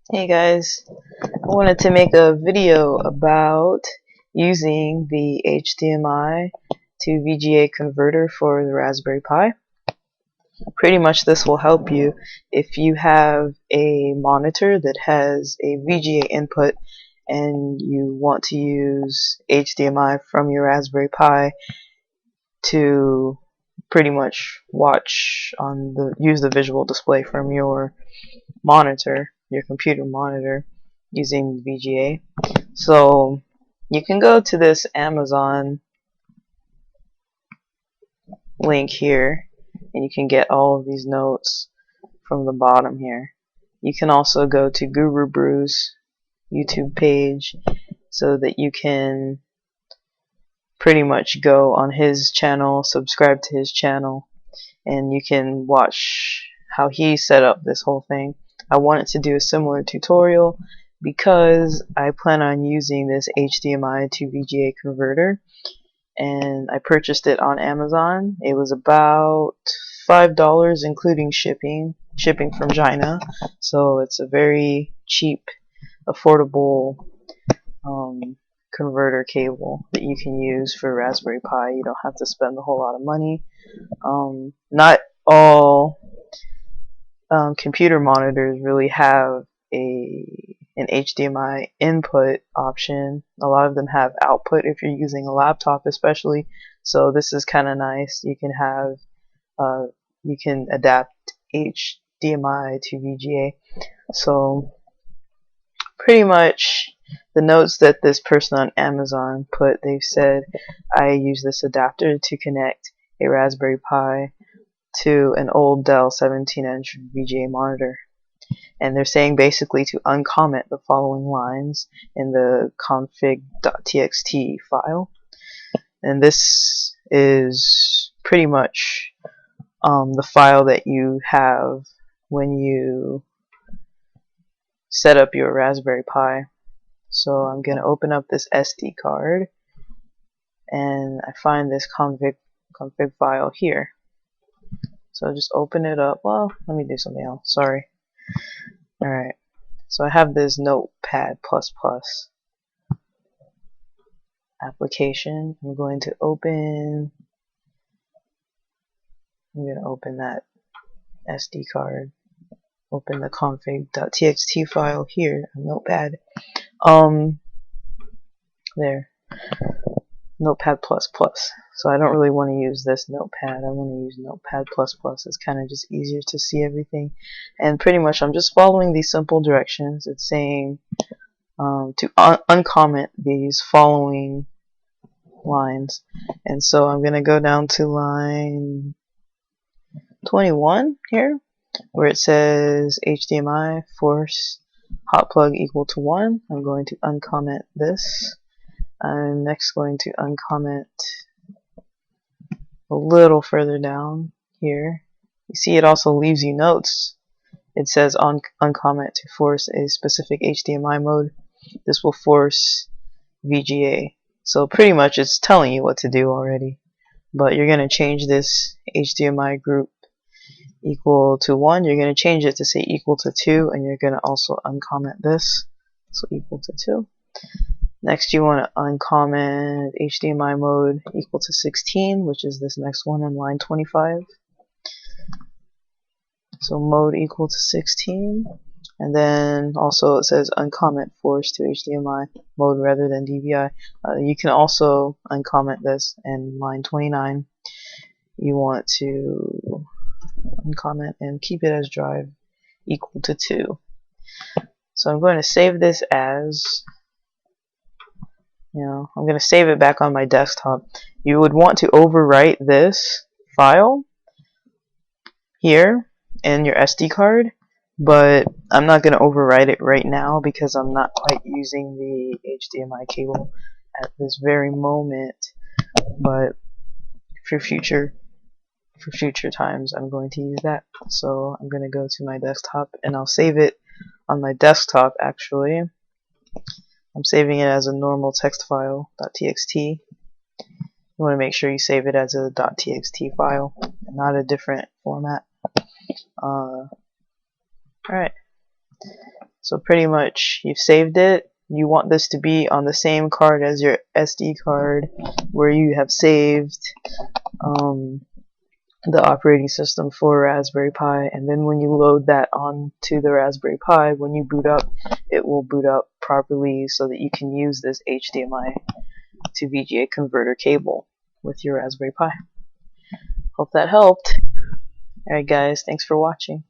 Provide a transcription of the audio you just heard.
Hey guys, I wanted to make a video about using the HDMI to VGA converter for the Raspberry Pi. Pretty much this will help you if you have a monitor that has a VGA input and you want to use HDMI from your Raspberry Pi to pretty much use the visual display from your monitor, your computer monitor, using VGA. So you can go to this Amazon link here and you can get all of these notes from the bottom here. You can also go to Guru Brew's YouTube page so that you can pretty much go on his channel, subscribe to his channel, and you can watch how he set up this whole thing. I wanted to do a similar tutorial because I plan on using this HDMI to VGA converter, and I purchased it on Amazon. It was about $5 including shipping from China, so it's a very cheap, affordable converter cable that you can use for Raspberry Pi. You don't have to spend a whole lot of money. Not all computer monitors really have an HDMI input option. A lot of them have output if you're using a laptop especially, so this is kind of nice. You can adapt HDMI to VGA. So pretty much the notes that this person on Amazon put, they've said I use this adapter to connect a Raspberry Pi to an old Dell 17-inch VGA monitor. And they're saying basically to uncomment the following lines in the config.txt file. And this is pretty much the file that you have when you set up your Raspberry Pi. So I'm going to open up this SD card and I find this config file here. So just open it up. Well, let me do something else. Sorry. Alright. So I have this Notepad++ application. I'm going to open that SD card. Open the config.txt file here on Notepad. There. Notepad++. So I don't really want to use this Notepad. I want to use Notepad++. It's kind of just easier to see everything. And pretty much I'm just following these simple directions. It's saying to uncomment these following lines. And so I'm going to go down to line 21 here, where it says HDMI force hot plug equal to 1. I'm going to uncomment this. I'm next going to uncomment a little further down here. You see it also leaves you notes. It says uncomment to force a specific HDMI mode. This will force VGA. So pretty much it's telling you what to do already. But you're going to change this HDMI group equal to 1. You're going to change it to say equal to 2, and you're going to also uncomment this. So equal to 2. Next you want to uncomment HDMI mode equal to 16, which is this next one in line 25. So mode equal to 16. And then also it says uncomment force to HDMI mode rather than DVI. You can also uncomment this in line 29. You want to uncomment and keep it as drive equal to 2. So I'm going to save this as, I'm going to save it back on my desktop. You would want to overwrite this file here in your SD card, but I'm not going to overwrite it right now because I'm not quite using the HDMI cable at this very moment. But for future times, I'm going to use that. So I'm going to go to my desktop and I'll save it on my desktop. Actually, I'm saving it as a normal text file .txt. You want to make sure you save it as a .txt file, not a different format. Alright, So pretty much you've saved it. You want this to be on the same card as your SD card where you have saved the operating system for Raspberry Pi, and then when you load that onto the Raspberry Pi, when you boot up, it will boot up properly so that you can use this HDMI to VGA converter cable with your Raspberry Pi. Hope that helped. Alright guys, thanks for watching.